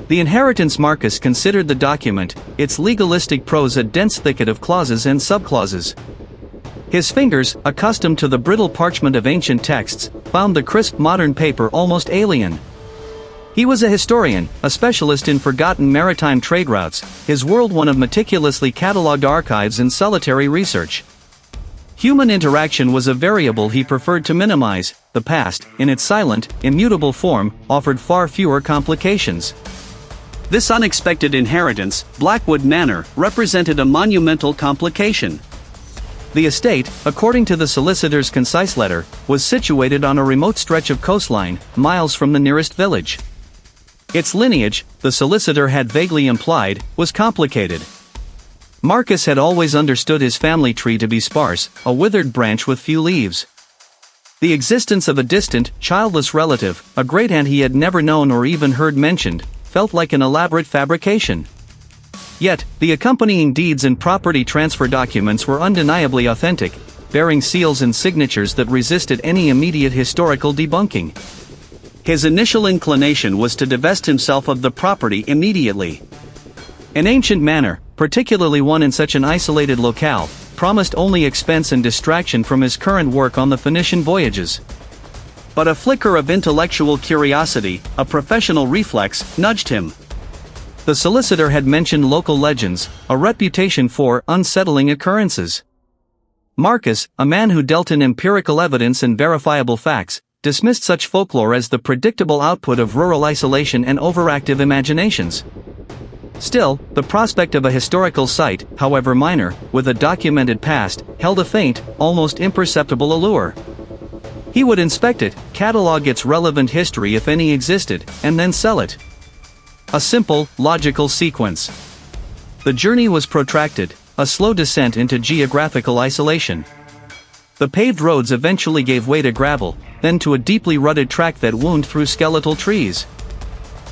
The inheritance Marcus considered the document, its legalistic prose a dense thicket of clauses and subclauses. His fingers, accustomed to the brittle parchment of ancient texts, found the crisp modern paper almost alien. He was a historian, a specialist in forgotten maritime trade routes, his world one of meticulously catalogued archives and solitary research. Human interaction was a variable he preferred to minimize. The past, in its silent, immutable form, offered far fewer complications. This unexpected inheritance, Blackwood Manor, represented a monumental complication. The estate, according to the solicitor's concise letter, was situated on a remote stretch of coastline, miles from the nearest village. Its lineage, the solicitor had vaguely implied, was complicated. Marcus had always understood his family tree to be sparse, a withered branch with few leaves. The existence of a distant, childless relative, a great-aunt he had never known or even heard mentioned, felt like an elaborate fabrication. Yet, the accompanying deeds and property transfer documents were undeniably authentic, bearing seals and signatures that resisted any immediate historical debunking. His initial inclination was to divest himself of the property immediately. An ancient manor, particularly one in such an isolated locale, promised only expense and distraction from his current work on the Phoenician voyages. But a flicker of intellectual curiosity, a professional reflex, nudged him. The solicitor had mentioned local legends, a reputation for unsettling occurrences. Marcus, a man who dealt in empirical evidence and verifiable facts, dismissed such folklore as the predictable output of rural isolation and overactive imaginations. Still, the prospect of a historical site, however minor, with a documented past, held a faint, almost imperceptible allure. He would inspect it, catalog its relevant history if any existed, and then sell it. A simple, logical sequence. The journey was protracted, a slow descent into geographical isolation. The paved roads eventually gave way to gravel, then to a deeply rutted track that wound through skeletal trees.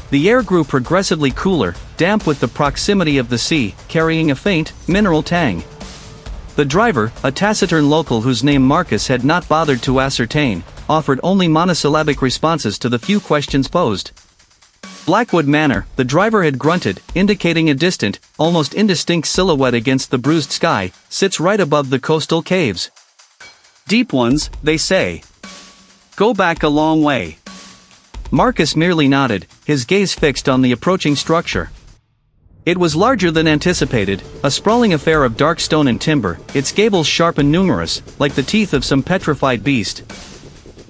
The air grew progressively cooler, damp with the proximity of the sea, carrying a faint, mineral tang. The driver, a taciturn local whose name Marcus had not bothered to ascertain, offered only monosyllabic responses to the few questions posed. Blackwood Manor, the driver had grunted, indicating a distant, almost indistinct silhouette against the bruised sky, sits right above the coastal caves. Deep ones, they say. Go back a long way. Marcus merely nodded, his gaze fixed on the approaching structure. It was larger than anticipated, a sprawling affair of dark stone and timber, its gables sharp and numerous, like the teeth of some petrified beast.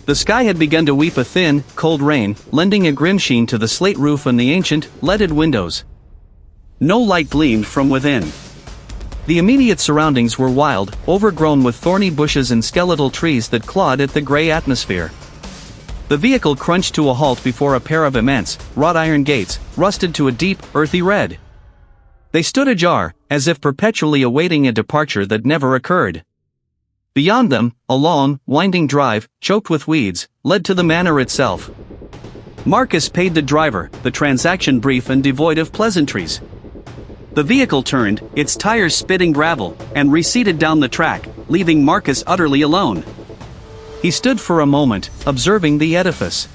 The sky had begun to weep a thin, cold rain, lending a grim sheen to the slate roof and the ancient, leaded windows. No light gleamed from within. The immediate surroundings were wild, overgrown with thorny bushes and skeletal trees that clawed at the gray atmosphere. The vehicle crunched to a halt before a pair of immense, wrought iron gates, rusted to a deep, earthy red. They stood ajar, as if perpetually awaiting a departure that never occurred. Beyond them, a long, winding drive, choked with weeds, led to the manor itself. Marcus paid the driver, the transaction brief and devoid of pleasantries. The vehicle turned, its tires spitting gravel, and receded down the track, leaving Marcus utterly alone. He stood for a moment, observing the edifice.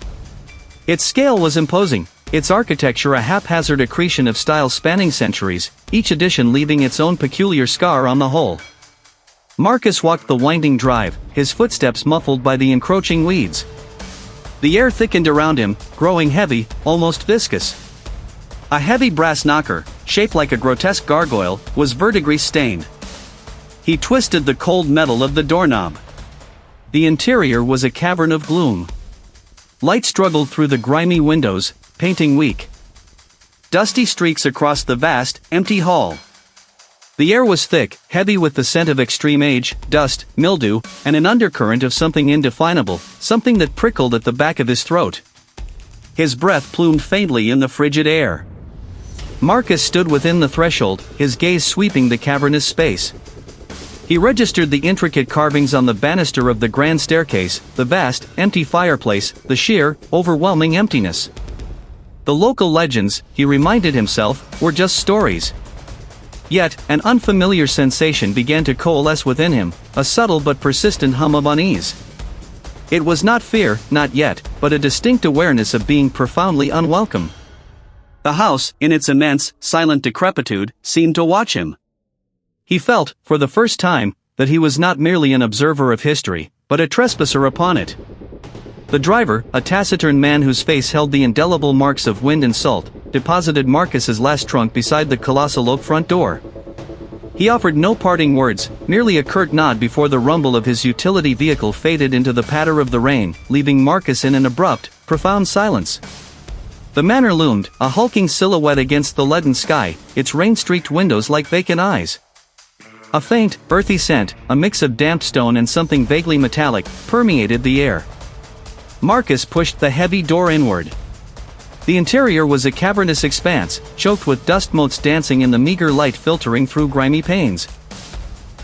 Its scale was imposing, its architecture a haphazard accretion of styles spanning centuries, each edition leaving its own peculiar scar on the whole. Marcus walked the winding drive, his footsteps muffled by the encroaching weeds. The air thickened around him, growing heavy, almost viscous. A heavy brass knocker, shaped like a grotesque gargoyle, was verdigris-stained. He twisted the cold metal of the doorknob. The interior was a cavern of gloom. Light struggled through the grimy windows, painting weak. Dusty streaks across the vast, empty hall. The air was thick, heavy with the scent of extreme age, dust, mildew, and an undercurrent of something indefinable, something that prickled at the back of his throat. His breath plumed faintly in the frigid air. Marcus stood within the threshold, his gaze sweeping the cavernous space. He registered the intricate carvings on the banister of the grand staircase, the vast, empty fireplace, the sheer, overwhelming emptiness. The local legends, he reminded himself, were just stories. Yet, an unfamiliar sensation began to coalesce within him, a subtle but persistent hum of unease. It was not fear, not yet, but a distinct awareness of being profoundly unwelcome. The house, in its immense, silent decrepitude, seemed to watch him. He felt, for the first time, that he was not merely an observer of history, but a trespasser upon it. The driver, a taciturn man whose face held the indelible marks of wind and salt, deposited Marcus's last trunk beside the colossal oak front door. He offered no parting words, merely a curt nod before the rumble of his utility vehicle faded into the patter of the rain, leaving Marcus in an abrupt, profound silence. The manor loomed, a hulking silhouette against the leaden sky, its rain-streaked windows like vacant eyes. A faint, earthy scent, a mix of damp stone and something vaguely metallic, permeated the air. Marcus pushed the heavy door inward. The interior was a cavernous expanse, choked with dust motes dancing in the meager light filtering through grimy panes.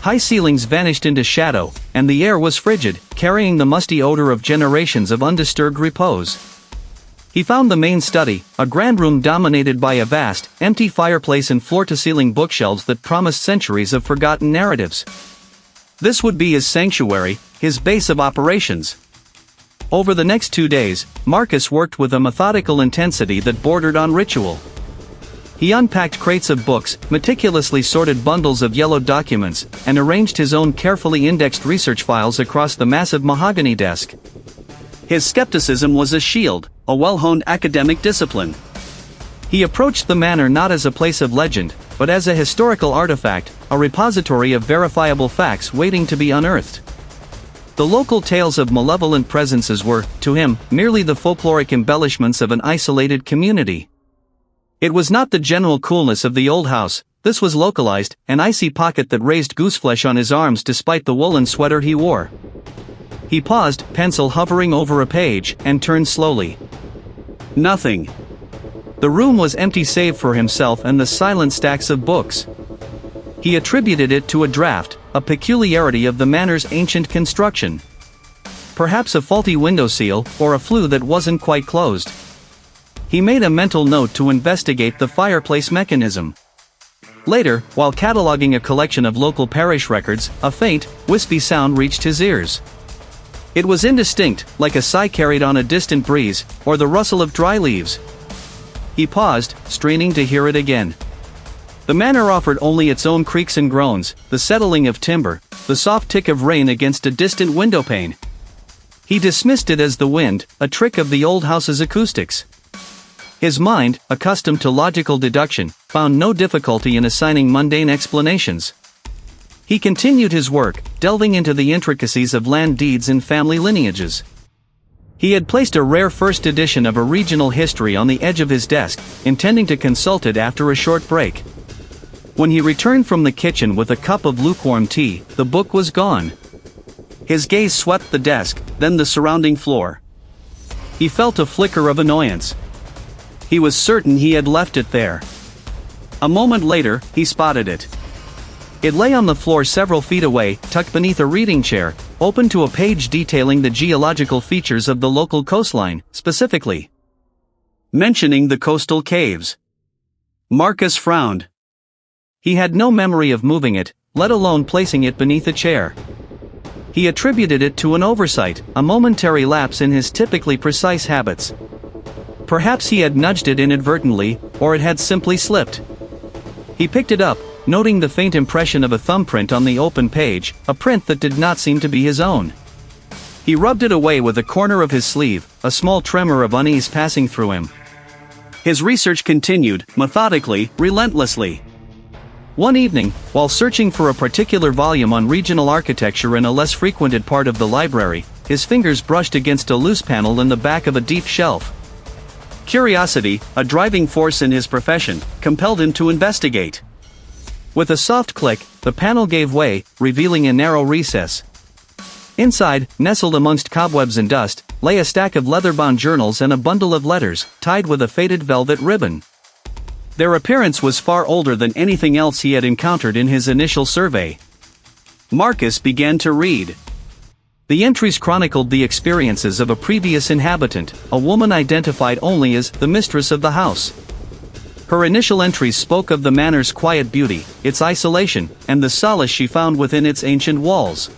High ceilings vanished into shadow, and the air was frigid, carrying the musty odor of generations of undisturbed repose. He found the main study, a grand room dominated by a vast, empty fireplace and floor-to-ceiling bookshelves that promised centuries of forgotten narratives. This would be his sanctuary, his base of operations. Over the next 2 days, Marcus worked with a methodical intensity that bordered on ritual. He unpacked crates of books, meticulously sorted bundles of yellowed documents, and arranged his own carefully indexed research files across the massive mahogany desk. His skepticism was a shield, a well-honed academic discipline. He approached the manor not as a place of legend, but as a historical artifact, a repository of verifiable facts waiting to be unearthed. The local tales of malevolent presences were, to him, merely the folkloric embellishments of an isolated community. It was not the general coolness of the old house, this was localized, an icy pocket that raised gooseflesh on his arms despite the woolen sweater he wore. He paused, pencil hovering over a page, and turned slowly. Nothing. The room was empty save for himself and the silent stacks of books. He attributed it to a draft, a peculiarity of the manor's ancient construction. Perhaps a faulty window seal, or a flue that wasn't quite closed. He made a mental note to investigate the fireplace mechanism. Later, while cataloging a collection of local parish records, a faint, wispy sound reached his ears. It was indistinct, like a sigh carried on a distant breeze, or the rustle of dry leaves. He paused, straining to hear it again. The manor offered only its own creaks and groans, the settling of timber, the soft tick of rain against a distant windowpane. He dismissed it as the wind, a trick of the old house's acoustics. His mind, accustomed to logical deduction, found no difficulty in assigning mundane explanations. He continued his work, delving into the intricacies of land deeds and family lineages. He had placed a rare first edition of a regional history on the edge of his desk, intending to consult it after a short break. When he returned from the kitchen with a cup of lukewarm tea, the book was gone. His gaze swept the desk, then the surrounding floor. He felt a flicker of annoyance. He was certain he had left it there. A moment later, he spotted it. It lay on the floor several feet away, tucked beneath a reading chair, open to a page detailing the geological features of the local coastline, specifically mentioning the coastal caves. Marcus frowned. He had no memory of moving it, let alone placing it beneath a chair. He attributed it to an oversight, a momentary lapse in his typically precise habits. Perhaps he had nudged it inadvertently, or it had simply slipped. He picked it up, noting the faint impression of a thumbprint on the open page, a print that did not seem to be his own. He rubbed it away with a corner of his sleeve, a small tremor of unease passing through him. His research continued, methodically, relentlessly. One evening, while searching for a particular volume on regional architecture in a less frequented part of the library, his fingers brushed against a loose panel in the back of a deep shelf. Curiosity, a driving force in his profession, compelled him to investigate. With a soft click, the panel gave way, revealing a narrow recess. Inside, nestled amongst cobwebs and dust, lay a stack of leather-bound journals and a bundle of letters, tied with a faded velvet ribbon. Their appearance was far older than anything else he had encountered in his initial survey. Marcus began to read. The entries chronicled the experiences of a previous inhabitant, a woman identified only as the mistress of the house. Her initial entries spoke of the manor's quiet beauty, its isolation, and the solace she found within its ancient walls.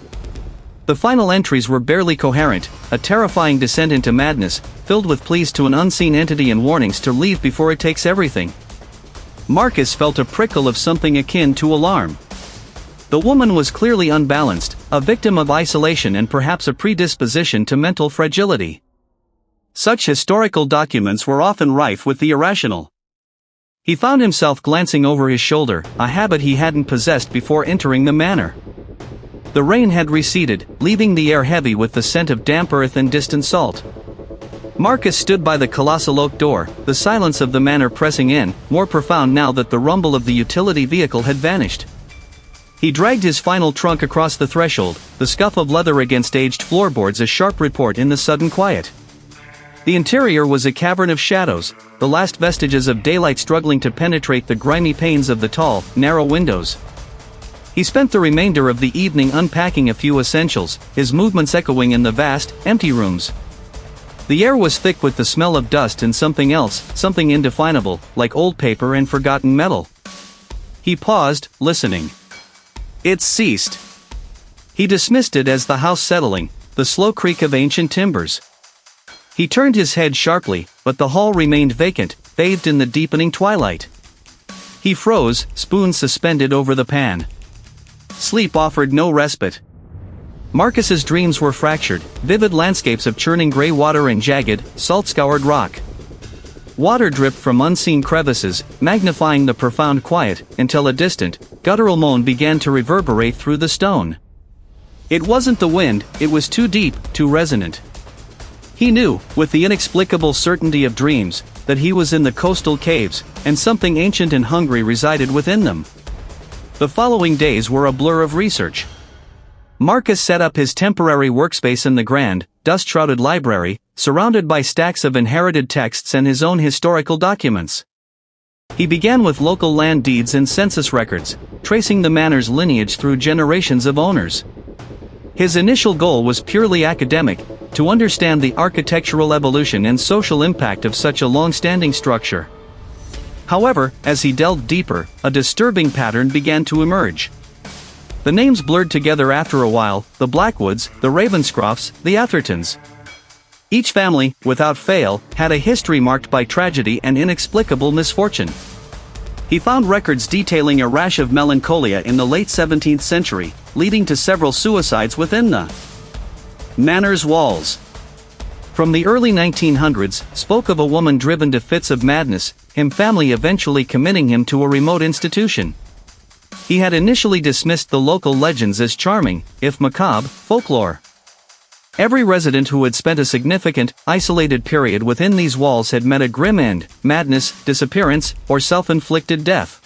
The final entries were barely coherent, a terrifying descent into madness, filled with pleas to an unseen entity and warnings to leave before it takes everything. Marcus felt a prickle of something akin to alarm. The woman was clearly unbalanced, a victim of isolation and perhaps a predisposition to mental fragility. Such historical documents were often rife with the irrational. He found himself glancing over his shoulder, a habit he hadn't possessed before entering the manor. The rain had receded, leaving the air heavy with the scent of damp earth and distant salt. Marcus stood by the colossal oak door, the silence of the manor pressing in, more profound now that the rumble of the utility vehicle had vanished. He dragged his final trunk across the threshold, the scuff of leather against aged floorboards a sharp report in the sudden quiet. The interior was a cavern of shadows, the last vestiges of daylight struggling to penetrate the grimy panes of the tall, narrow windows. He spent the remainder of the evening unpacking a few essentials, his movements echoing in the vast, empty rooms. The air was thick with the smell of dust and something else, something indefinable, like old paper and forgotten metal. He paused, listening. It ceased. He dismissed it as the house settling, the slow creak of ancient timbers. He turned his head sharply, but the hall remained vacant, bathed in the deepening twilight. He froze, spoon suspended over the pan. Sleep offered no respite. Marcus's dreams were fractured, vivid landscapes of churning gray water and jagged, salt-scoured rock. Water dripped from unseen crevices, magnifying the profound quiet, until a distant, guttural moan began to reverberate through the stone. It wasn't the wind, it was too deep, too resonant. He knew, with the inexplicable certainty of dreams, that he was in the coastal caves, and something ancient and hungry resided within them. The following days were a blur of research. Marcus set up his temporary workspace in the grand, dust-shrouded library, surrounded by stacks of inherited texts and his own historical documents. He began with local land deeds and census records, tracing the manor's lineage through generations of owners. His initial goal was purely academic, to understand the architectural evolution and social impact of such a long-standing structure. However, as he delved deeper, a disturbing pattern began to emerge. The names blurred together after a while, the Blackwoods, the Ravenscrofts, the Athertons. Each family, without fail, had a history marked by tragedy and inexplicable misfortune. He found records detailing a rash of melancholia in the late 17th century, leading to several suicides within the manor's walls. From the early 1900s, spoke of a woman driven to fits of madness, his family eventually committing him to a remote institution. He had initially dismissed the local legends as charming, if macabre, folklore. Every resident who had spent a significant, isolated period within these walls had met a grim end, madness, disappearance, or self-inflicted death.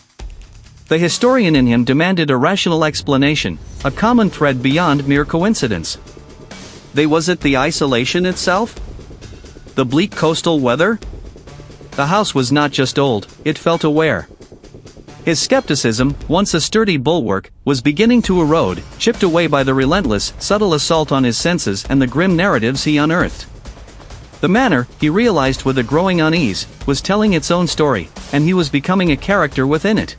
The historian in him demanded a rational explanation, a common thread beyond mere coincidence. Was it the isolation itself? The bleak coastal weather? The house was not just old, it felt aware. His skepticism, once a sturdy bulwark, was beginning to erode, chipped away by the relentless, subtle assault on his senses and the grim narratives he unearthed. The manor, he realized with a growing unease, was telling its own story, and he was becoming a character within it.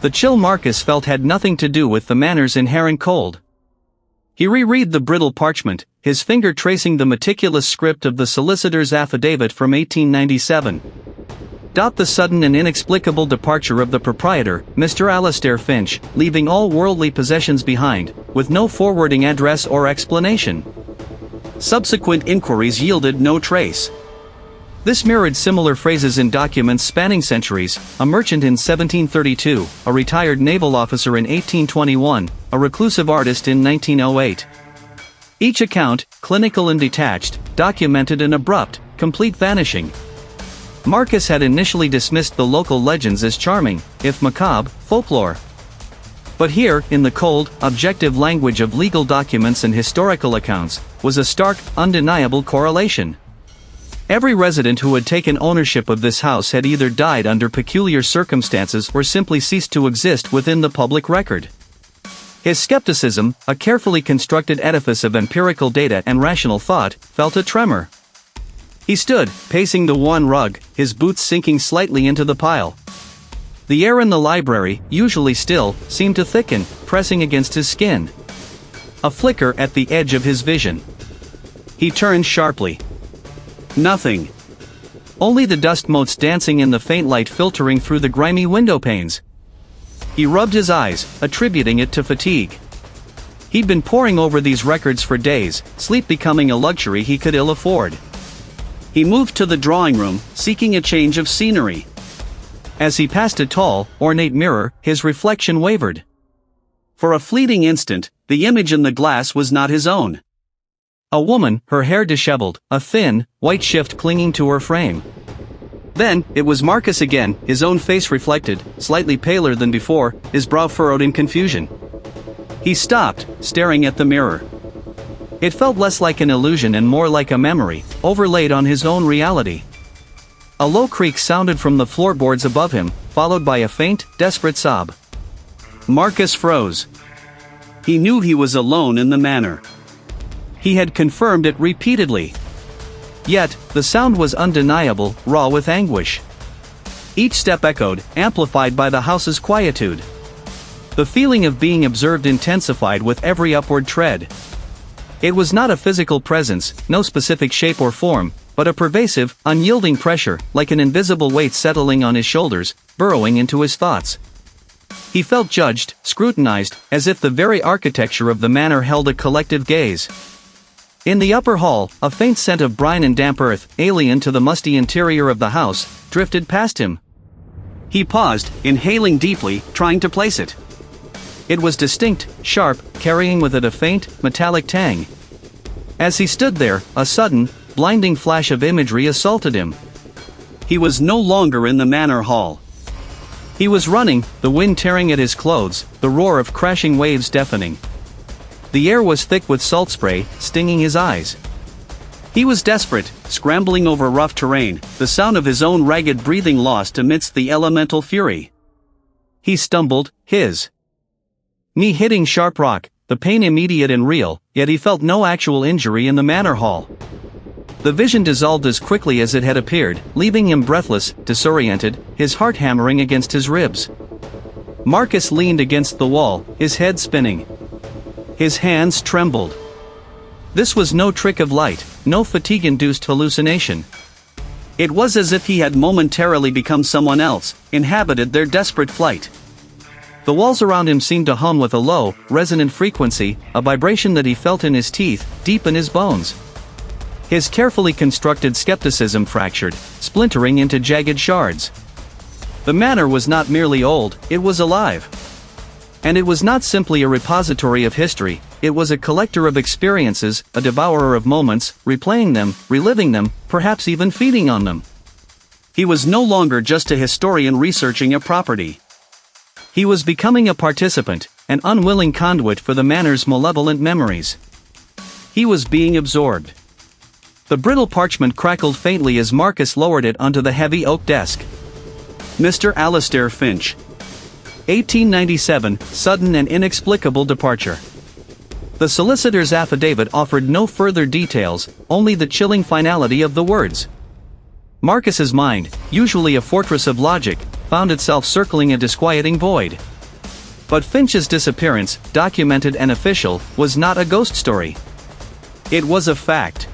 The chill Marcus felt had nothing to do with the manor's inherent cold. He reread the brittle parchment, his finger tracing the meticulous script of the solicitor's affidavit from 1897. The sudden and inexplicable departure of the proprietor, Mr. Alastair Finch, leaving all worldly possessions behind, with no forwarding address or explanation. Subsequent inquiries yielded no trace. This mirrored similar phrases in documents spanning centuries: a merchant in 1732, a retired naval officer in 1821, a reclusive artist in 1908. Each account, clinical and detached, documented an abrupt, complete vanishing. Marcus had initially dismissed the local legends as charming, if macabre, folklore. But here, in the cold, objective language of legal documents and historical accounts, was a stark, undeniable correlation. Every resident who had taken ownership of this house had either died under peculiar circumstances or simply ceased to exist within the public record. His skepticism, a carefully constructed edifice of empirical data and rational thought, felt a tremor. He stood, pacing the worn rug, his boots sinking slightly into the pile. The air in the library, usually still, seemed to thicken, pressing against his skin. A flicker at the edge of his vision. He turned sharply. Nothing. Only the dust motes dancing in the faint light filtering through the grimy window panes. He rubbed his eyes, attributing it to fatigue. He'd been poring over these records for days, sleep becoming a luxury he could ill afford. He moved to the drawing room, seeking a change of scenery. As he passed a tall, ornate mirror, his reflection wavered. For a fleeting instant, the image in the glass was not his own. A woman, her hair disheveled, a thin, white shift clinging to her frame. Then, it was Marcus again, his own face reflected, slightly paler than before, his brow furrowed in confusion. He stopped, staring at the mirror. It felt less like an illusion and more like a memory, overlaid on his own reality. A low creak sounded from the floorboards above him, followed by a faint, desperate sob. Marcus froze. He knew he was alone in the manor. He had confirmed it repeatedly. Yet, the sound was undeniable, raw with anguish. Each step echoed, amplified by the house's quietude. The feeling of being observed intensified with every upward tread. It was not a physical presence, no specific shape or form, but a pervasive, unyielding pressure, like an invisible weight settling on his shoulders, burrowing into his thoughts. He felt judged, scrutinized, as if the very architecture of the manor held a collective gaze. In the upper hall, a faint scent of brine and damp earth, alien to the musty interior of the house, drifted past him. He paused, inhaling deeply, trying to place it. It was distinct, sharp, carrying with it a faint, metallic tang. As he stood there, a sudden, blinding flash of imagery assaulted him. He was no longer in the manor hall. He was running, the wind tearing at his clothes, the roar of crashing waves deafening. The air was thick with salt spray, stinging his eyes. He was desperate, scrambling over rough terrain, the sound of his own ragged breathing lost amidst the elemental fury. He stumbled, his knee hitting sharp rock, the pain immediate and real, yet he felt no actual injury in the manor hall. The vision dissolved as quickly as it had appeared, leaving him breathless, disoriented, his heart hammering against his ribs. Marcus leaned against the wall, his head spinning. His hands trembled. This was no trick of light, no fatigue-induced hallucination. It was as if he had momentarily become someone else, inhabited their desperate flight. The walls around him seemed to hum with a low, resonant frequency, a vibration that he felt in his teeth, deep in his bones. His carefully constructed skepticism fractured, splintering into jagged shards. The manor was not merely old, it was alive. And it was not simply a repository of history, it was a collector of experiences, a devourer of moments, replaying them, reliving them, perhaps even feeding on them. He was no longer just a historian researching a property. He was becoming a participant, an unwilling conduit for the manor's malevolent memories. He was being absorbed. The brittle parchment crackled faintly as Marcus lowered it onto the heavy oak desk. Mr. Alastair Finch. 1897, sudden and inexplicable departure. The solicitor's affidavit offered no further details, only the chilling finality of the words. Marcus's mind, usually a fortress of logic, found itself circling a disquieting void. But Finch's disappearance, documented and official, was not a ghost story. It was a fact.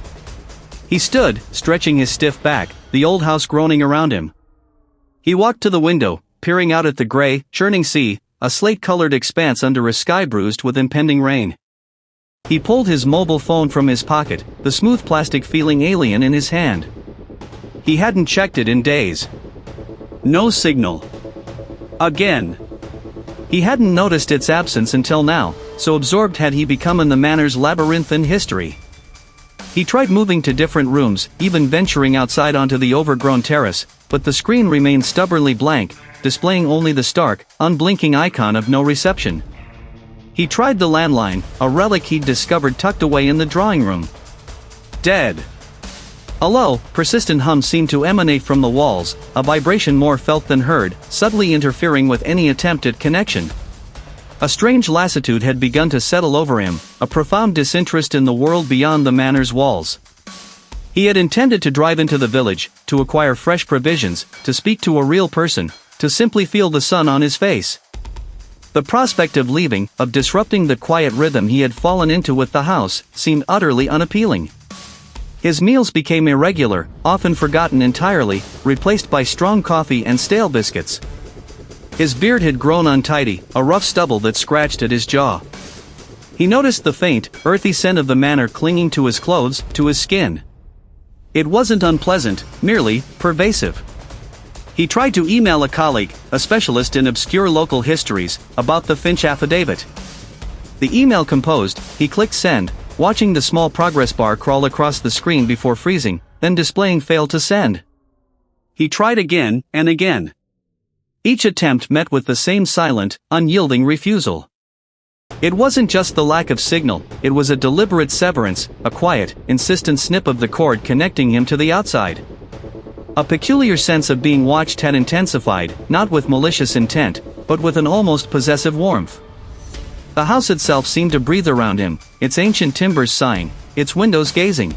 He stood, stretching his stiff back, the old house groaning around him. He walked to the window, peering out at the gray, churning sea, a slate-colored expanse under a sky bruised with impending rain. He pulled his mobile phone from his pocket, the smooth plastic feeling alien in his hand. He hadn't checked it in days. No signal. Again. He hadn't noticed its absence until now, so absorbed had he become in the manor's labyrinthine history. He tried moving to different rooms, even venturing outside onto the overgrown terrace, but the screen remained stubbornly blank, displaying only the stark, unblinking icon of no reception. He tried the landline, a relic he'd discovered tucked away in the drawing room. Dead. A low, persistent hum seemed to emanate from the walls, a vibration more felt than heard, subtly interfering with any attempt at connection. A strange lassitude had begun to settle over him, a profound disinterest in the world beyond the manor's walls. He had intended to drive into the village, to acquire fresh provisions, to speak to a real person, to simply feel the sun on his face. The prospect of leaving, of disrupting the quiet rhythm he had fallen into with the house, seemed utterly unappealing. His meals became irregular, often forgotten entirely, replaced by strong coffee and stale biscuits. His beard had grown untidy, a rough stubble that scratched at his jaw. He noticed the faint, earthy scent of the manor clinging to his clothes, to his skin. It wasn't unpleasant, merely pervasive. He tried to email a colleague, a specialist in obscure local histories, about the Finch affidavit. The email composed, he clicked send, watching the small progress bar crawl across the screen before freezing, then displaying failed to send. He tried again, and again. Each attempt met with the same silent, unyielding refusal. It wasn't just the lack of signal, it was a deliberate severance, a quiet, insistent snip of the cord connecting him to the outside. A peculiar sense of being watched had intensified, not with malicious intent, but with an almost possessive warmth. The house itself seemed to breathe around him, its ancient timbers sighing, its windows gazing.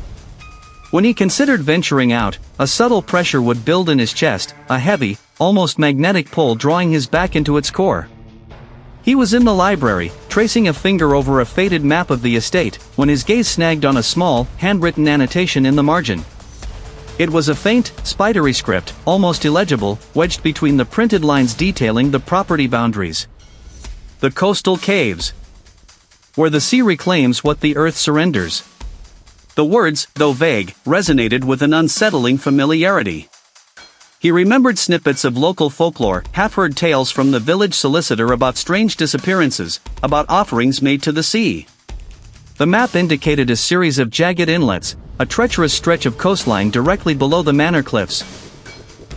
When he considered venturing out, a subtle pressure would build in his chest, a heavy, almost magnetic pull drawing his back into its core. He was in the library, tracing a finger over a faded map of the estate, when his gaze snagged on a small, handwritten annotation in the margin. It was a faint, spidery script, almost illegible, wedged between the printed lines detailing the property boundaries. The coastal caves. Where the sea reclaims what the earth surrenders. The words, though vague, resonated with an unsettling familiarity. He remembered snippets of local folklore, half-heard tales from the village solicitor about strange disappearances, about offerings made to the sea. The map indicated a series of jagged inlets, a treacherous stretch of coastline directly below the manor cliffs.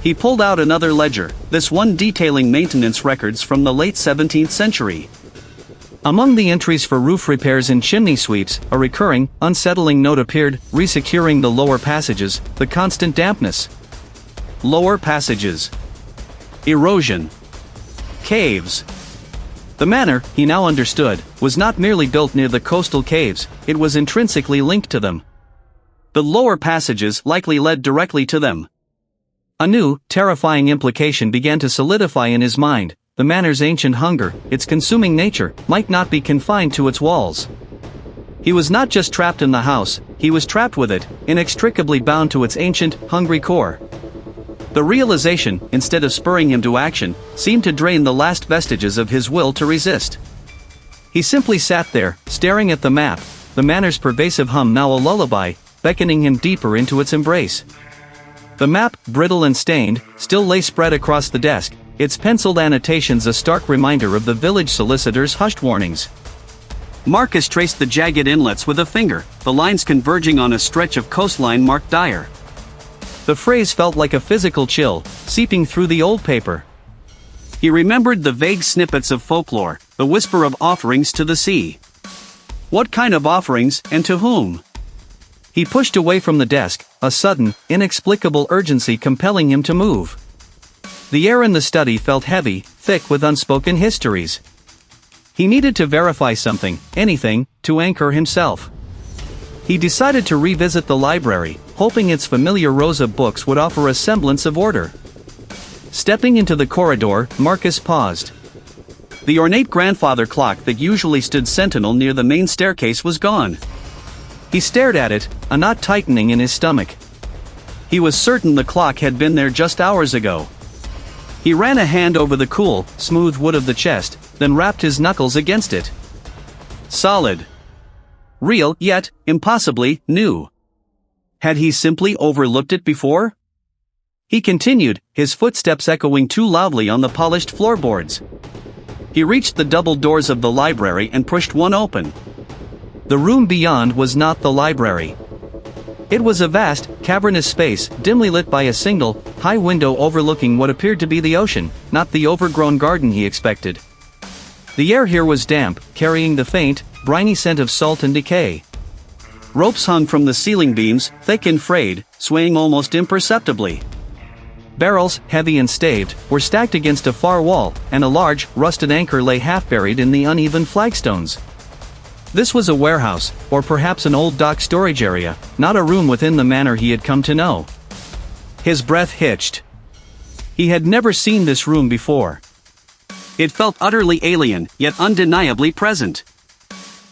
He pulled out another ledger, this one detailing maintenance records from the late 17th century. Among the entries for roof repairs and chimney sweeps, a recurring, unsettling note appeared, resecuring the lower passages, the constant dampness. Lower passages. Erosion. Caves. The manor, he now understood, was not merely built near the coastal caves, it was intrinsically linked to them. The lower passages likely led directly to them. A new, terrifying implication began to solidify in his mind. The manor's ancient hunger, its consuming nature, might not be confined to its walls. He was not just trapped in the house, he was trapped with it, inextricably bound to its ancient, hungry core. The realization, instead of spurring him to action, seemed to drain the last vestiges of his will to resist. He simply sat there, staring at the map, the manor's pervasive hum now a lullaby, beckoning him deeper into its embrace. The map, brittle and stained, still lay spread across the desk, its penciled annotations a stark reminder of the village solicitor's hushed warnings. Marcus traced the jagged inlets with a finger, the lines converging on a stretch of coastline marked dire. The phrase felt like a physical chill, seeping through the old paper. He remembered the vague snippets of folklore, the whisper of offerings to the sea. What kind of offerings, and to whom? He pushed away from the desk, a sudden, inexplicable urgency compelling him to move. The air in the study felt heavy, thick with unspoken histories. He needed to verify something, anything, to anchor himself. He decided to revisit the library, hoping its familiar rows of books would offer a semblance of order. Stepping into the corridor, Marcus paused. The ornate grandfather clock that usually stood sentinel near the main staircase was gone. He stared at it, a knot tightening in his stomach. He was certain the clock had been there just hours ago. He ran a hand over the cool, smooth wood of the chest, then rapped his knuckles against it. Solid. Real, yet, impossibly, new. Had he simply overlooked it before? He continued, his footsteps echoing too loudly on the polished floorboards. He reached the double doors of the library and pushed one open. The room beyond was not the library. It was a vast, cavernous space, dimly lit by a single, high window overlooking what appeared to be the ocean, not the overgrown garden he expected. The air here was damp, carrying the faint, briny scent of salt and decay. Ropes hung from the ceiling beams, thick and frayed, swaying almost imperceptibly. Barrels, heavy and staved, were stacked against a far wall, and a large, rusted anchor lay half-buried in the uneven flagstones. This was a warehouse, or perhaps an old dock storage area, not a room within the manor he had come to know. His breath hitched. He had never seen this room before. It felt utterly alien, yet undeniably present.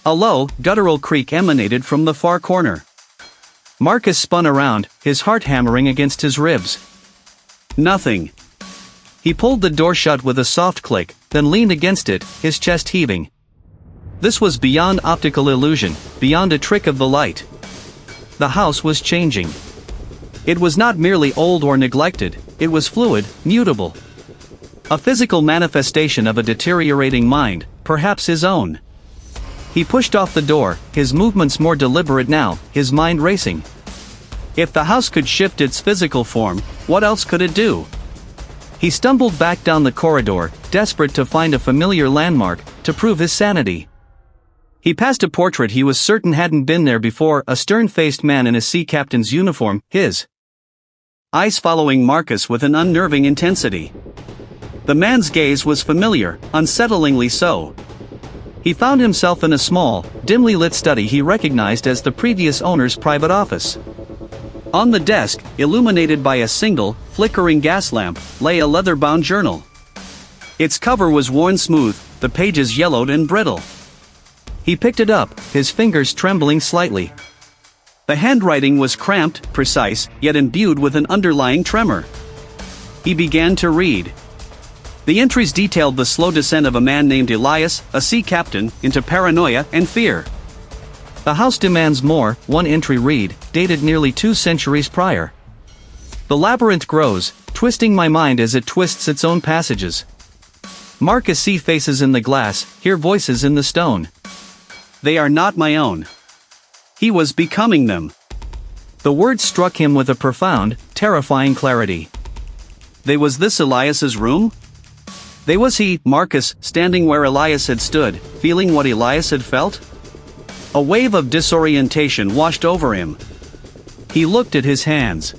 A low, guttural creak emanated from the far corner. Marcus spun around, his heart hammering against his ribs. Nothing. He pulled the door shut with a soft click, then leaned against it, his chest heaving. This was beyond optical illusion, beyond a trick of the light. The house was changing. It was not merely old or neglected, it was fluid, mutable. A physical manifestation of a deteriorating mind, perhaps his own. He pushed off the door, his movements more deliberate now, his mind racing. If the house could shift its physical form, what else could it do? He stumbled back down the corridor, desperate to find a familiar landmark, to prove his sanity. He passed a portrait he was certain hadn't been there before, a stern-faced man in a sea captain's uniform, his eyes following Marcus with an unnerving intensity. The man's gaze was familiar, unsettlingly so. He found himself in a small, dimly lit study he recognized as the previous owner's private office. On the desk, illuminated by a single, flickering gas lamp, lay a leather-bound journal. Its cover was worn smooth, the pages yellowed and brittle. He picked it up, his fingers trembling slightly. The handwriting was cramped, precise, yet imbued with an underlying tremor. He began to read. The entries detailed the slow descent of a man named Elias, a sea captain, into paranoia and fear. The house demands more, one entry read, dated nearly 2 centuries prior. The labyrinth grows, twisting my mind as it twists its own passages. Marcus see faces in the glass, hear voices in the stone. They are not my own. He was becoming them. The words struck him with a profound, terrifying clarity. Was this Elias's room? Was he, Marcus, standing where Elias had stood, feeling what Elias had felt? A wave of disorientation washed over him. He looked at his hands.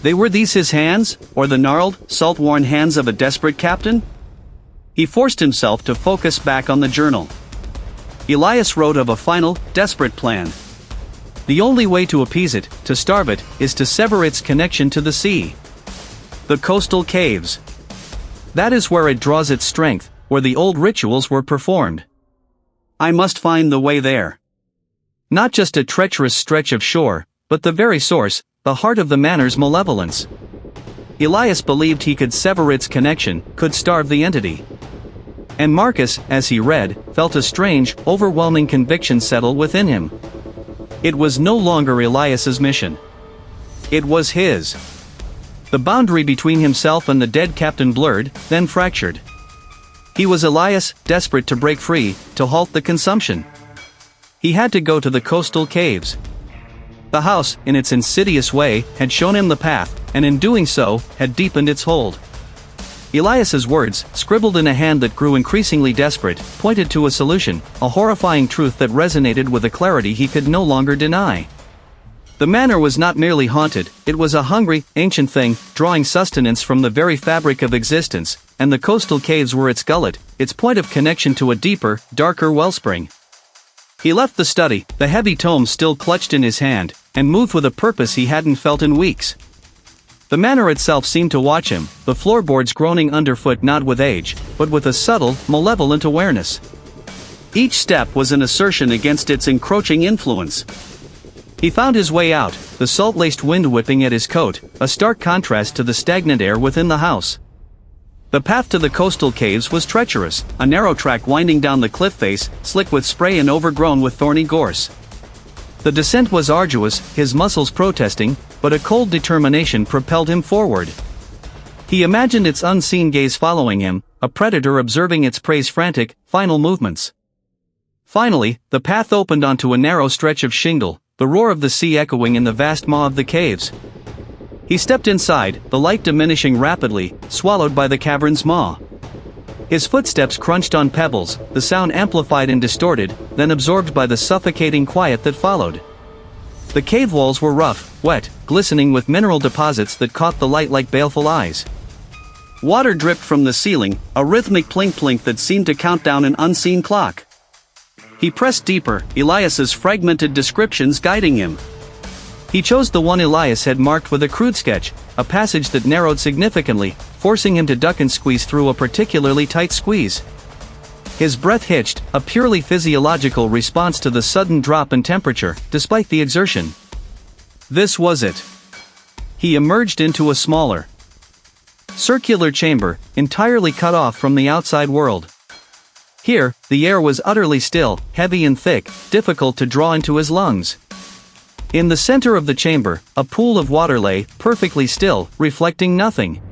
Were these his hands, or the gnarled, salt-worn hands of a desperate captain? He forced himself to focus back on the journal. Elias wrote of a final, desperate plan. The only way to appease it, to starve it, is to sever its connection to the sea. The coastal caves. That is where it draws its strength, where the old rituals were performed. I must find the way there. Not just a treacherous stretch of shore, but the very source, the heart of the manor's malevolence. Elias believed he could sever its connection, could starve the entity. And Marcus, as he read, felt a strange, overwhelming conviction settle within him. It was no longer Elias's mission. It was his. The boundary between himself and the dead captain blurred, then fractured. He was Elias, desperate to break free, to halt the consumption. He had to go to the coastal caves. The house, in its insidious way, had shown him the path, and in doing so, had deepened its hold. Elias's words, scribbled in a hand that grew increasingly desperate, pointed to a solution, a horrifying truth that resonated with a clarity he could no longer deny. The manor was not merely haunted, it was a hungry, ancient thing, drawing sustenance from the very fabric of existence, and the coastal caves were its gullet, its point of connection to a deeper, darker wellspring. He left the study, the heavy tome still clutched in his hand, and moved with a purpose he hadn't felt in weeks. The manor itself seemed to watch him, the floorboards groaning underfoot not with age, but with a subtle, malevolent awareness. Each step was an assertion against its encroaching influence. He found his way out, the salt-laced wind whipping at his coat, a stark contrast to the stagnant air within the house. The path to the coastal caves was treacherous, a narrow track winding down the cliff face, slick with spray and overgrown with thorny gorse. The descent was arduous, his muscles protesting, but a cold determination propelled him forward. He imagined its unseen gaze following him, a predator observing its prey's frantic, final movements. Finally, the path opened onto a narrow stretch of shingle, the roar of the sea echoing in the vast maw of the caves. He stepped inside, the light diminishing rapidly, swallowed by the cavern's maw. His footsteps crunched on pebbles, the sound amplified and distorted, then absorbed by the suffocating quiet that followed. The cave walls were rough, wet, glistening with mineral deposits that caught the light like baleful eyes. Water dripped from the ceiling, a rhythmic plink-plink that seemed to count down an unseen clock. He pressed deeper, Elias's fragmented descriptions guiding him. He chose the one Elias had marked with a crude sketch, a passage that narrowed significantly, forcing him to duck and squeeze through a particularly tight squeeze. His breath hitched, a purely physiological response to the sudden drop in temperature, despite the exertion. This was it. He emerged into a smaller, circular chamber, entirely cut off from the outside world. Here, the air was utterly still, heavy and thick, difficult to draw into his lungs. In the center of the chamber, a pool of water lay, perfectly still, reflecting nothing.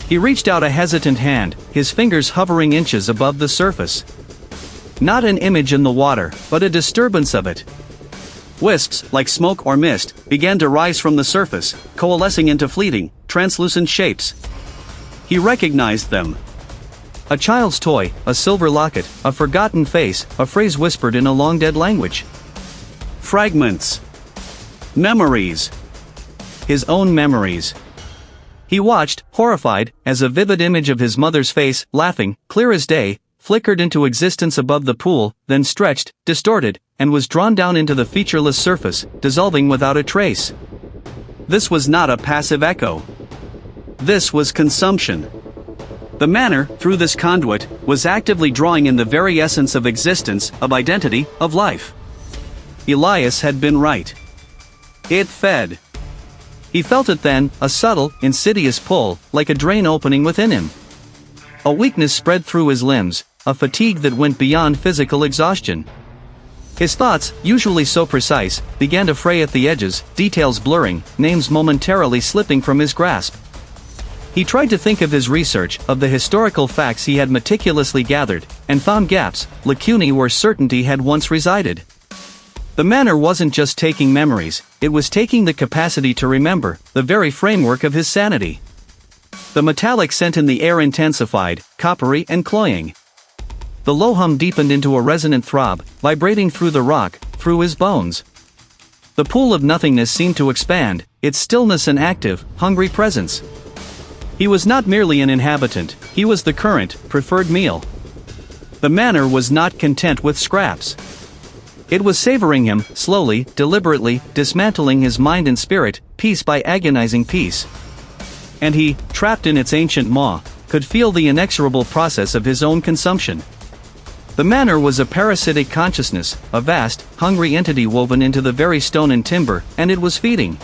He reached out a hesitant hand, his fingers hovering inches above the surface. Not an image in the water, but a disturbance of it. Wisps, like smoke or mist, began to rise from the surface, coalescing into fleeting, translucent shapes. He recognized them. A child's toy, a silver locket, a forgotten face, a phrase whispered in a long-dead language. Fragments. Memories. His own memories. He watched, horrified, as a vivid image of his mother's face, laughing, clear as day, flickered into existence above the pool, then stretched, distorted, and was drawn down into the featureless surface, dissolving without a trace. This was not a passive echo. This was consumption. The manor, through this conduit, was actively drawing in the very essence of existence, of identity, of life. Elias had been right. It fed. He felt it then, a subtle, insidious pull, like a drain opening within him. A weakness spread through his limbs, a fatigue that went beyond physical exhaustion. His thoughts, usually so precise, began to fray at the edges, details blurring, names momentarily slipping from his grasp. He tried to think of his research, of the historical facts he had meticulously gathered, and found gaps, lacunae where certainty had once resided. The manor wasn't just taking memories, it was taking the capacity to remember, the very framework of his sanity. The metallic scent in the air intensified, coppery and cloying. The low hum deepened into a resonant throb, vibrating through the rock, through his bones. The pool of nothingness seemed to expand, its stillness an active, hungry presence. He was not merely an inhabitant, he was the current, preferred meal. The manor was not content with scraps. It was savoring him, slowly, deliberately, dismantling his mind and spirit, piece by agonizing piece. And he, trapped in its ancient maw, could feel the inexorable process of his own consumption. The manor was a parasitic consciousness, a vast, hungry entity woven into the very stone and timber, and it was feeding.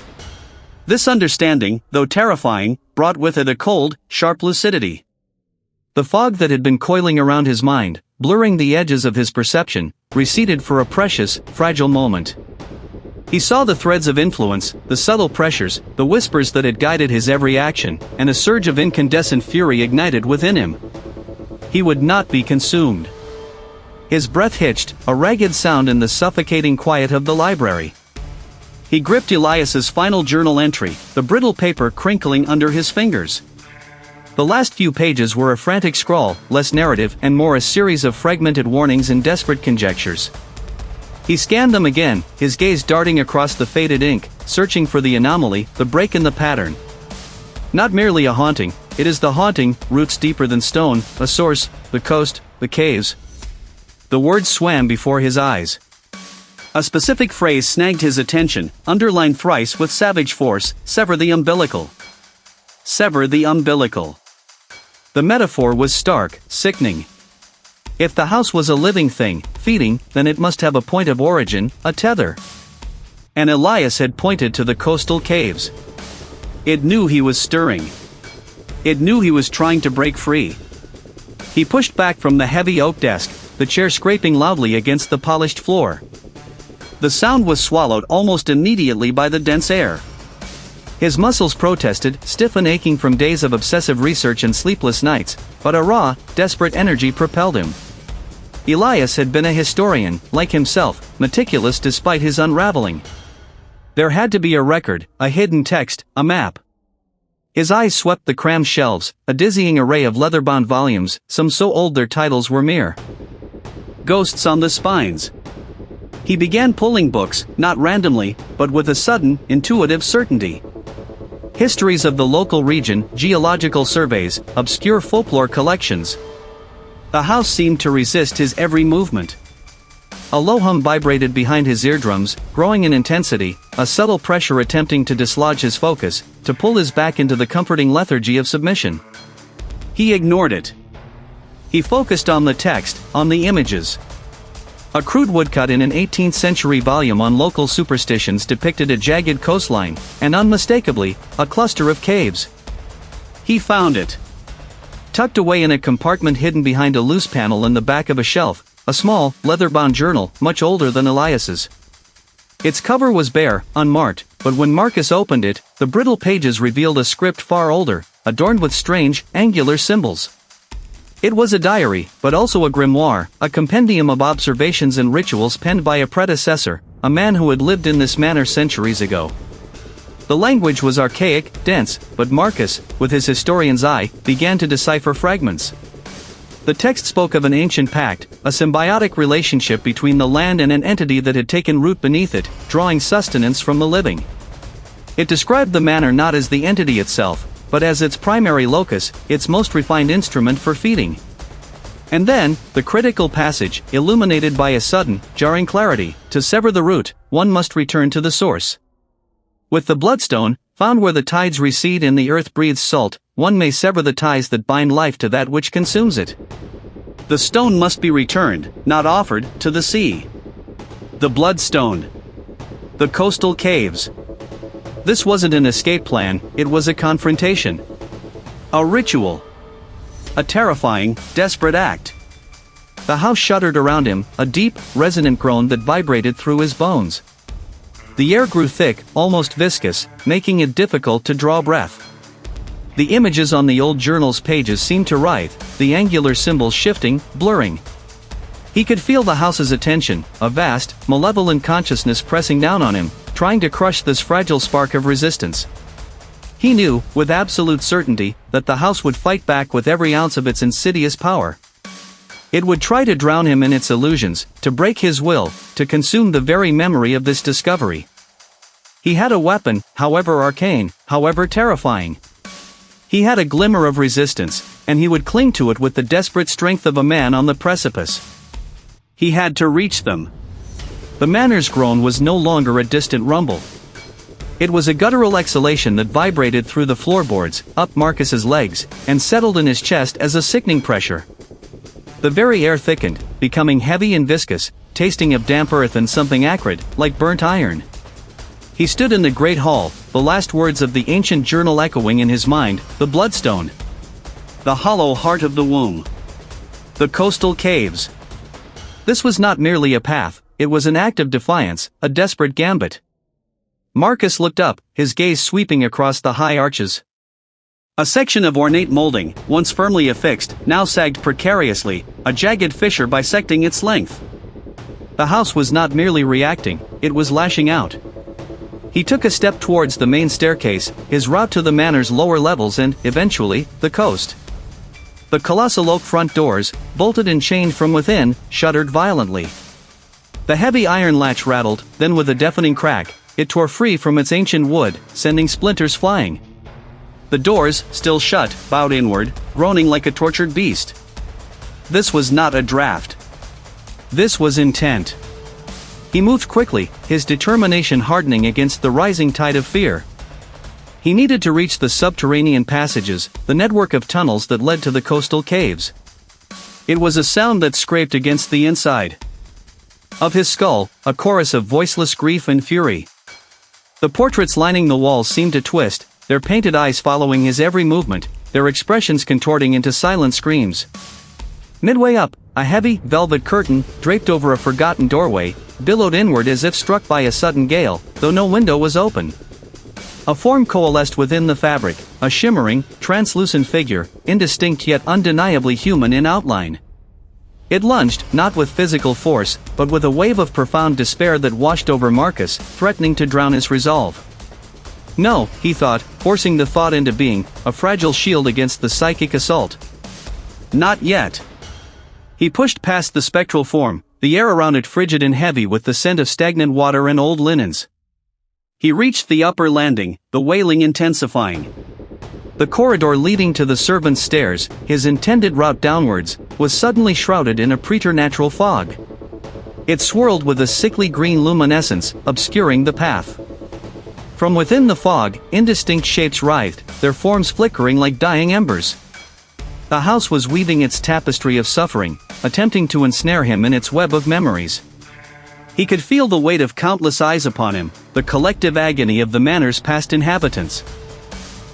This understanding, though terrifying, brought with it a cold, sharp lucidity. The fog that had been coiling around his mind, blurring the edges of his perception, receded for a precious, fragile moment. He saw the threads of influence, the subtle pressures, the whispers that had guided his every action, and a surge of incandescent fury ignited within him. He would not be consumed. His breath hitched, a ragged sound in the suffocating quiet of the library. He gripped Elias's final journal entry, the brittle paper crinkling under his fingers. The last few pages were a frantic scrawl, less narrative and more a series of fragmented warnings and desperate conjectures. He scanned them again, his gaze darting across the faded ink, searching for the anomaly, the break in the pattern. Not merely a haunting, it is the haunting, roots deeper than stone, a source, the coast, the caves. The words swam before his eyes. A specific phrase snagged his attention, underlined thrice with savage force: sever the umbilical. Sever the umbilical. The metaphor was stark, sickening. If the house was a living thing, feeding, then it must have a point of origin, a tether. And Elias had pointed to the coastal caves. It knew he was stirring. It knew he was trying to break free. He pushed back from the heavy oak desk, the chair scraping loudly against the polished floor. The sound was swallowed almost immediately by the dense air. His muscles protested, stiff and aching from days of obsessive research and sleepless nights, but a raw, desperate energy propelled him. Elias had been a historian, like himself, meticulous despite his unraveling. There had to be a record, a hidden text, a map. His eyes swept the crammed shelves, a dizzying array of leather-bound volumes, some so old their titles were mere ghosts on the spines. He began pulling books, not randomly, but with a sudden, intuitive certainty. Histories of the local region, geological surveys, obscure folklore collections. The house seemed to resist his every movement. A low hum vibrated behind his eardrums, growing in intensity, a subtle pressure attempting to dislodge his focus, to pull his back into the comforting lethargy of submission. He ignored it. He focused on the text, on the images. A crude woodcut in an 18th-century volume on local superstitions depicted a jagged coastline, and unmistakably, a cluster of caves. He found it. Tucked away in a compartment hidden behind a loose panel in the back of a shelf, a small, leather-bound journal, much older than Elias's. Its cover was bare, unmarked, but when Marcus opened it, the brittle pages revealed a script far older, adorned with strange, angular symbols. It was a diary, but also a grimoire, a compendium of observations and rituals penned by a predecessor, a man who had lived in this manor centuries ago. The language was archaic, dense, but Marcus, with his historian's eye, began to decipher fragments. The text spoke of an ancient pact, a symbiotic relationship between the land and an entity that had taken root beneath it, drawing sustenance from the living. It described the manor not as the entity itself, but as its primary locus, its most refined instrument for feeding. And then, the critical passage, illuminated by a sudden, jarring clarity: to sever the root, one must return to the source. With the bloodstone, found where the tides recede and the earth breathes salt, one may sever the ties that bind life to that which consumes it. The stone must be returned, not offered, to the sea. The bloodstone. The coastal caves. This wasn't an escape plan, it was a confrontation. A ritual. A terrifying, desperate act. The house shuddered around him, a deep, resonant groan that vibrated through his bones. The air grew thick, almost viscous, making it difficult to draw breath. The images on the old journal's pages seemed to writhe, the angular symbols shifting, blurring. He could feel the house's attention, a vast, malevolent consciousness pressing down on him, trying to crush this fragile spark of resistance. He knew, with absolute certainty, that the house would fight back with every ounce of its insidious power. It would try to drown him in its illusions, to break his will, to consume the very memory of this discovery. He had a weapon, however arcane, however terrifying. He had a glimmer of resistance, and he would cling to it with the desperate strength of a man on the precipice. He had to reach them. The manor's groan was no longer a distant rumble. It was a guttural exhalation that vibrated through the floorboards, up Marcus's legs, and settled in his chest as a sickening pressure. The very air thickened, becoming heavy and viscous, tasting of damp earth and something acrid, like burnt iron. He stood in the great hall, the last words of the ancient journal echoing in his mind: the bloodstone. The hollow heart of the womb. The coastal caves. This was not merely a path, it was an act of defiance, a desperate gambit. Marcus looked up, his gaze sweeping across the high arches. A section of ornate molding, once firmly affixed, now sagged precariously, a jagged fissure bisecting its length. The house was not merely reacting, it was lashing out. He took a step towards the main staircase, his route to the manor's lower levels and, eventually, the coast. The colossal oak front doors, bolted and chained from within, shuddered violently. The heavy iron latch rattled, then with a deafening crack, it tore free from its ancient wood, sending splinters flying. The doors, still shut, bowed inward, groaning like a tortured beast. This was not a draft. This was intent. He moved quickly, his determination hardening against the rising tide of fear. He needed to reach the subterranean passages, the network of tunnels that led to the coastal caves. It was a sound that scraped against the inside of his skull, a chorus of voiceless grief and fury. The portraits lining the walls seemed to twist, their painted eyes following his every movement, their expressions contorting into silent screams. Midway up, a heavy, velvet curtain, draped over a forgotten doorway, billowed inward as if struck by a sudden gale, though no window was open. A form coalesced within the fabric, a shimmering, translucent figure, indistinct yet undeniably human in outline. It lunged, not with physical force, but with a wave of profound despair that washed over Marcus, threatening to drown his resolve. No, he thought, forcing the thought into being, a fragile shield against the psychic assault. Not yet. He pushed past the spectral form, the air around it frigid and heavy with the scent of stagnant water and old linens. He reached the upper landing, the wailing intensifying. The corridor leading to the servants' stairs, his intended route downwards, was suddenly shrouded in a preternatural fog. It swirled with a sickly green luminescence, obscuring the path. From within the fog, indistinct shapes writhed, their forms flickering like dying embers. The house was weaving its tapestry of suffering, attempting to ensnare him in its web of memories. He could feel the weight of countless eyes upon him, the collective agony of the manor's past inhabitants.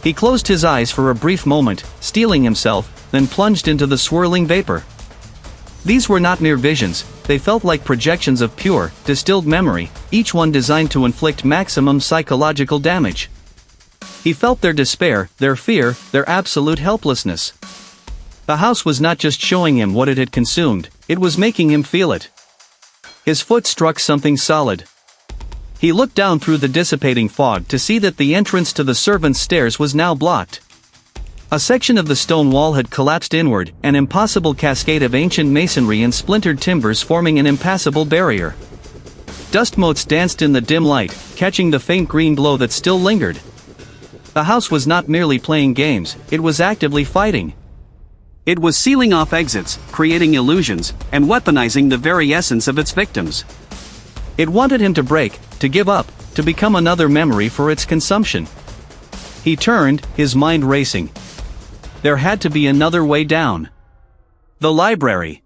He closed his eyes for a brief moment, steeling himself, then plunged into the swirling vapor. These were not mere visions, they felt like projections of pure, distilled memory, each one designed to inflict maximum psychological damage. He felt their despair, their fear, their absolute helplessness. The house was not just showing him what it had consumed, it was making him feel it. His foot struck something solid. He looked down through the dissipating fog to see that the entrance to the servants' stairs was now blocked. A section of the stone wall had collapsed inward, an impossible cascade of ancient masonry and splintered timbers forming an impassable barrier. Dust motes danced in the dim light, catching the faint green glow that still lingered. The house was not merely playing games, it was actively fighting. It was sealing off exits, creating illusions, and weaponizing the very essence of its victims. It wanted him to break, to give up, to become another memory for its consumption. He turned, his mind racing. There had to be another way down. The library.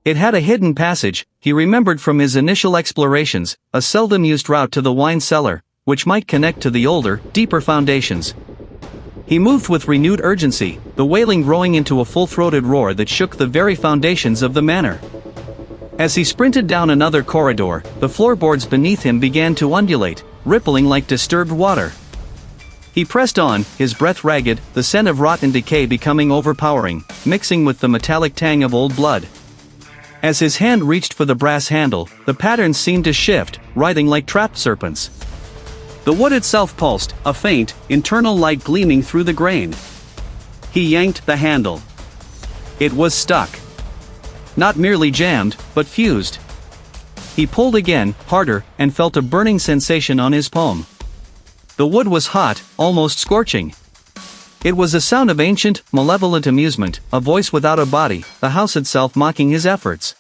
It had a hidden passage, he remembered from his initial explorations, a seldom used route to the wine cellar, which might connect to the older, deeper foundations. He moved with renewed urgency, the wailing growing into a full-throated roar that shook the very foundations of the manor. As he sprinted down another corridor, the floorboards beneath him began to undulate, rippling like disturbed water. He pressed on, his breath ragged, the scent of rot and decay becoming overpowering, mixing with the metallic tang of old blood. As his hand reached for the brass handle, the patterns seemed to shift, writhing like trapped serpents. The wood itself pulsed, a faint, internal light gleaming through the grain. He yanked the handle. It was stuck. Not merely jammed, but fused. He pulled again, harder, and felt a burning sensation on his palm. The wood was hot, almost scorching. It was a sound of ancient, malevolent amusement, a voice without a body, the house itself mocking his efforts.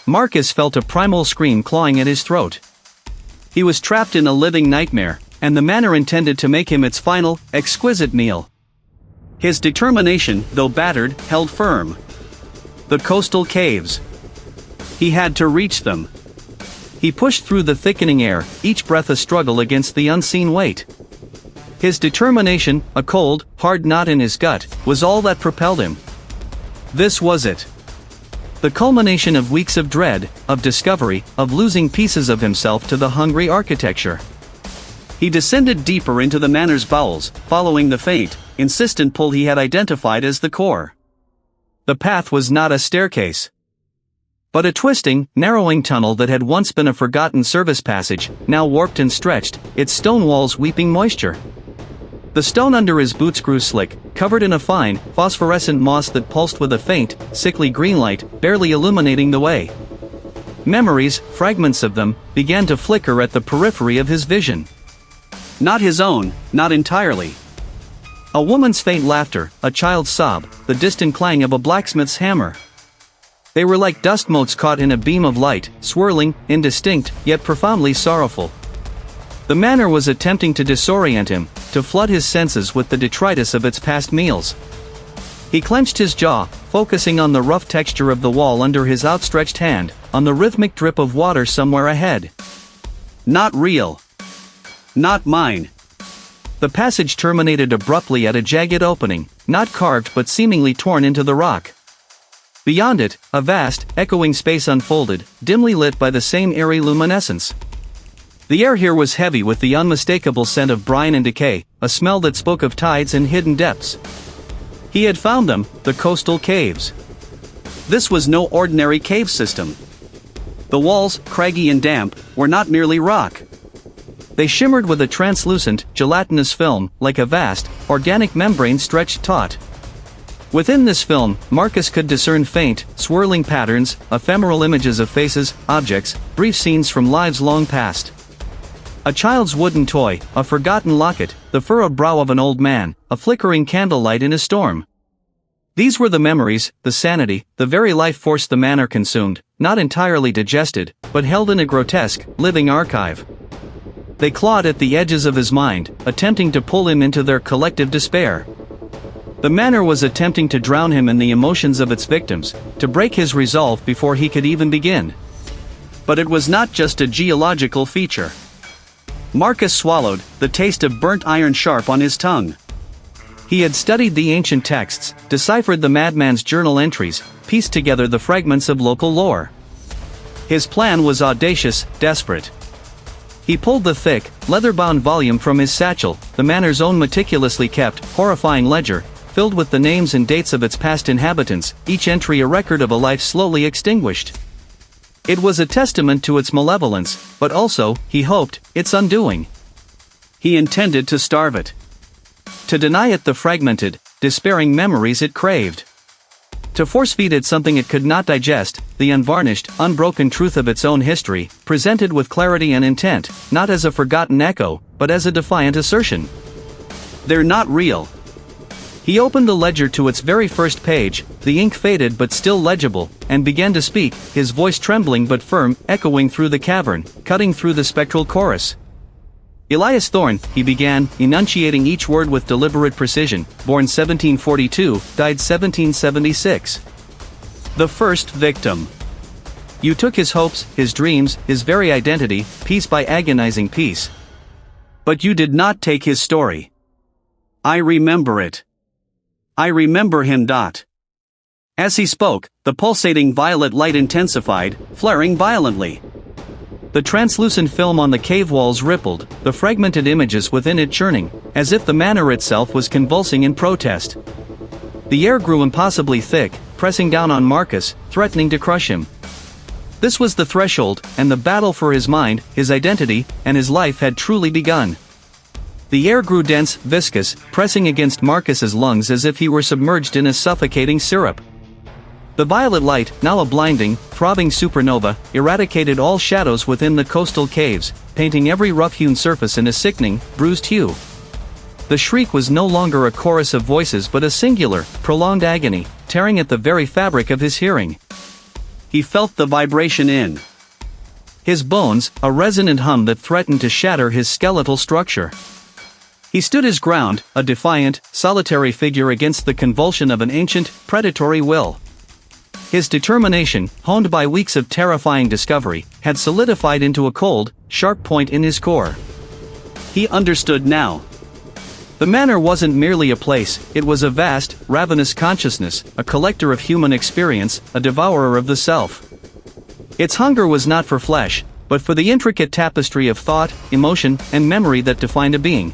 Marcus felt a primal scream clawing at his throat. He was trapped in a living nightmare, and the manor intended to make him its final, exquisite meal. His determination, though battered, held firm. The coastal caves. He had to reach them. He pushed through the thickening air, each breath a struggle against the unseen weight. His determination, a cold, hard knot in his gut, was all that propelled him. This was it. The culmination of weeks of dread, of discovery, of losing pieces of himself to the hungry architecture. He descended deeper into the manor's bowels, following the faint, insistent pull he had identified as the core. The path was not a staircase, but a twisting, narrowing tunnel that had once been a forgotten service passage, now warped and stretched, its stone walls weeping moisture. The stone under his boots grew slick, covered in a fine, phosphorescent moss that pulsed with a faint, sickly green light, barely illuminating the way. Memories, fragments of them, began to flicker at the periphery of his vision. Not his own, not entirely. A woman's faint laughter, a child's sob, the distant clang of a blacksmith's hammer. They were like dust motes caught in a beam of light, swirling, indistinct, yet profoundly sorrowful. The manor was attempting to disorient him, to flood his senses with the detritus of its past meals. He clenched his jaw, focusing on the rough texture of the wall under his outstretched hand, on the rhythmic drip of water somewhere ahead. Not real. Not mine. The passage terminated abruptly at a jagged opening, not carved but seemingly torn into the rock. Beyond it, a vast, echoing space unfolded, dimly lit by the same eerie luminescence. The air here was heavy with the unmistakable scent of brine and decay, a smell that spoke of tides and hidden depths. He had found them, the coastal caves. This was no ordinary cave system. The walls, craggy and damp, were not merely rock. They shimmered with a translucent, gelatinous film, like a vast, organic membrane stretched taut. Within this film, Marcus could discern faint, swirling patterns, ephemeral images of faces, objects, brief scenes from lives long past. A child's wooden toy, a forgotten locket, the furrowed brow of an old man, a flickering candlelight in a storm. These were the memories, the sanity, the very life force the manor consumed, not entirely digested, but held in a grotesque, living archive. They clawed at the edges of his mind, attempting to pull him into their collective despair. The manor was attempting to drown him in the emotions of its victims, to break his resolve before he could even begin. But it was not just a geological feature. Marcus swallowed, the taste of burnt iron sharp on his tongue. He had studied the ancient texts, deciphered the madman's journal entries, pieced together the fragments of local lore. His plan was audacious, desperate. He pulled the thick, leather-bound volume from his satchel, the manor's own meticulously kept, horrifying ledger, filled with the names and dates of its past inhabitants, each entry a record of a life slowly extinguished. It was a testament to its malevolence, but also, he hoped, its undoing. He intended to starve it. To deny it the fragmented, despairing memories it craved. To force-feed it something it could not digest, the unvarnished, unbroken truth of its own history, presented with clarity and intent, not as a forgotten echo, but as a defiant assertion. They're not real. He opened the ledger to its very first page, the ink faded but still legible, and began to speak, his voice trembling but firm, echoing through the cavern, cutting through the spectral chorus. Elias Thorne, he began, enunciating each word with deliberate precision, born 1742, died 1776. The first victim. You took his hopes, his dreams, his very identity, piece by agonizing piece. But you did not take his story. I remember it. I remember him. As he spoke, the pulsating violet light intensified, flaring violently. The translucent film on the cave walls rippled, the fragmented images within it churning, as if the manor itself was convulsing in protest. The air grew impossibly thick, pressing down on Marcus, threatening to crush him. This was the threshold, and the battle for his mind, his identity, and his life had truly begun. The air grew dense, viscous, pressing against Marcus's lungs as if he were submerged in a suffocating syrup. The violet light, now a blinding, throbbing supernova, eradicated all shadows within the coastal caves, painting every rough-hewn surface in a sickening, bruised hue. The shriek was no longer a chorus of voices but a singular, prolonged agony, tearing at the very fabric of his hearing. He felt the vibration in his bones, a resonant hum that threatened to shatter his skeletal structure. He stood his ground, a defiant, solitary figure against the convulsion of an ancient, predatory will. His determination, honed by weeks of terrifying discovery, had solidified into a cold, sharp point in his core. He understood now. The manor wasn't merely a place, it was a vast, ravenous consciousness, a collector of human experience, a devourer of the self. Its hunger was not for flesh, but for the intricate tapestry of thought, emotion, and memory that defined a being.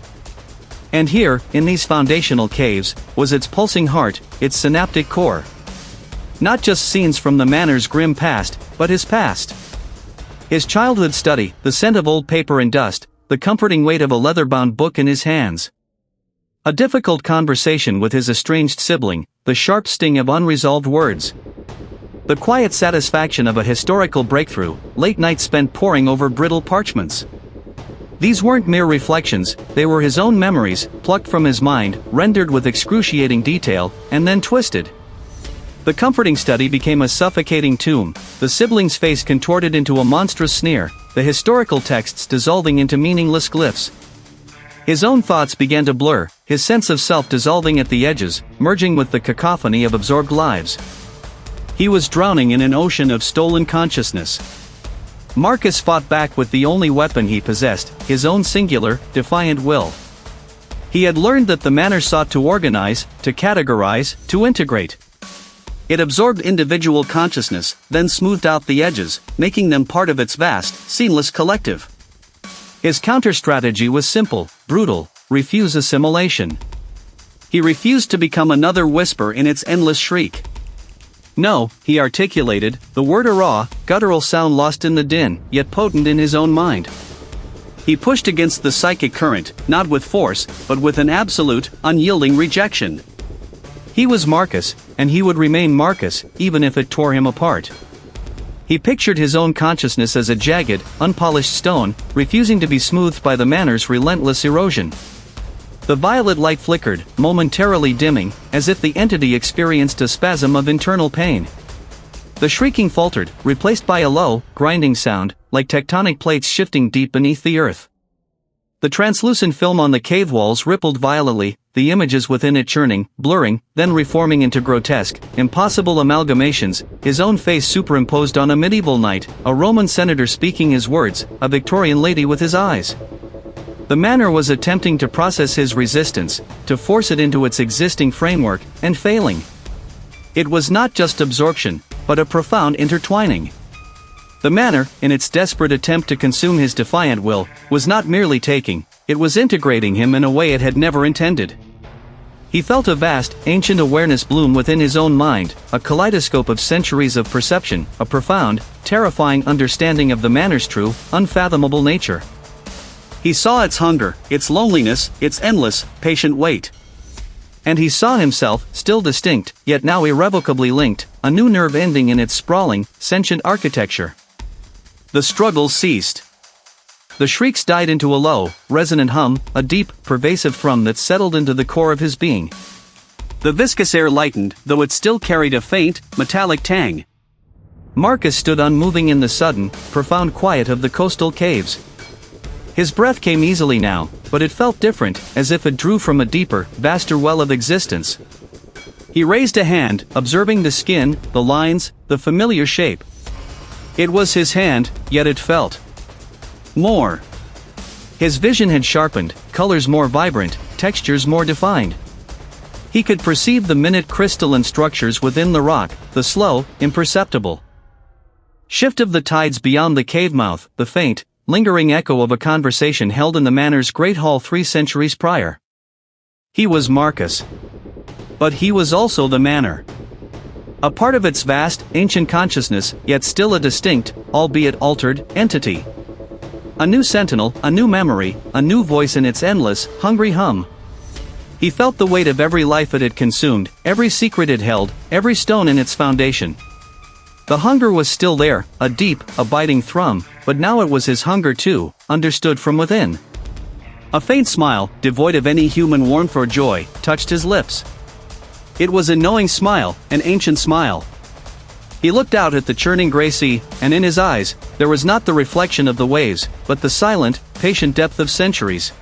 And here, in these foundational caves, was its pulsing heart, its synaptic core. Not just scenes from the manor's grim past, but his past. His childhood study, the scent of old paper and dust, the comforting weight of a leather-bound book in his hands. A difficult conversation with his estranged sibling, the sharp sting of unresolved words. The quiet satisfaction of a historical breakthrough, late nights spent poring over brittle parchments. These weren't mere reflections, they were his own memories, plucked from his mind, rendered with excruciating detail, and then twisted. The comforting study became a suffocating tomb, the sibling's face contorted into a monstrous sneer, the historical texts dissolving into meaningless glyphs. His own thoughts began to blur, his sense of self dissolving at the edges, merging with the cacophony of absorbed lives. He was drowning in an ocean of stolen consciousness. Marcus fought back with the only weapon he possessed, his own singular, defiant will. He had learned that the manor sought to organize, to categorize, to integrate. It absorbed individual consciousness, then smoothed out the edges, making them part of its vast, seamless collective. His counter-strategy was simple, brutal: refuse assimilation. He refused to become another whisper in its endless shriek. No, he articulated, the word a raw, guttural sound lost in the din, yet potent in his own mind. He pushed against the psychic current, not with force, but with an absolute, unyielding rejection. He was Marcus, and he would remain Marcus, even if it tore him apart. He pictured his own consciousness as a jagged, unpolished stone, refusing to be smoothed by the manor's relentless erosion. The violet light flickered, momentarily dimming, as if the entity experienced a spasm of internal pain. The shrieking faltered, replaced by a low, grinding sound, like tectonic plates shifting deep beneath the earth. The translucent film on the cave walls rippled violently, the images within it churning, blurring, then reforming into grotesque, impossible amalgamations, his own face superimposed on a medieval knight, a Roman senator speaking his words, a Victorian lady with his eyes. The manor was attempting to process his resistance, to force it into its existing framework, and failing. It was not just absorption, but a profound intertwining. The manor, in its desperate attempt to consume his defiant will, was not merely taking, it was integrating him in a way it had never intended. He felt a vast, ancient awareness bloom within his own mind, a kaleidoscope of centuries of perception, a profound, terrifying understanding of the manor's true, unfathomable nature. He saw its hunger, its loneliness, its endless, patient wait. And he saw himself, still distinct, yet now irrevocably linked, a new nerve ending in its sprawling, sentient architecture. The struggle ceased. The shrieks died into a low, resonant hum, a deep, pervasive thrum that settled into the core of his being. The viscous air lightened, though it still carried a faint, metallic tang. Marcus stood unmoving in the sudden, profound quiet of the coastal caves. His breath came easily now, but it felt different, as if it drew from a deeper, vaster well of existence. He raised a hand, observing the skin, the lines, the familiar shape. It was his hand, yet it felt more. His vision had sharpened, colors more vibrant, textures more defined. He could perceive the minute crystalline structures within the rock, the slow, imperceptible shift of the tides beyond the cave mouth, the faint, lingering echo of a conversation held in the manor's great hall 3 centuries prior. He was Marcus. But he was also the manor. A part of its vast, ancient consciousness, yet still a distinct, albeit altered, entity. A new sentinel, a new memory, a new voice in its endless, hungry hum. He felt the weight of every life it had consumed, every secret it held, every stone in its foundation. The hunger was still there, a deep, abiding thrum, but now it was his hunger too, understood from within. A faint smile, devoid of any human warmth or joy, touched his lips. It was a knowing smile, an ancient smile. He looked out at the churning gray sea, and in his eyes, there was not the reflection of the waves, but the silent, patient depth of centuries.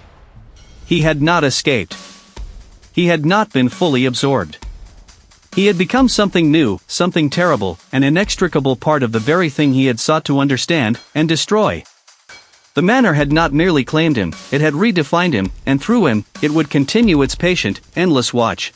He had not escaped. He had not been fully absorbed. He had become something new, something terrible, an inextricable part of the very thing he had sought to understand, and destroy. The manor had not merely claimed him, it had redefined him, and through him, it would continue its patient, endless watch.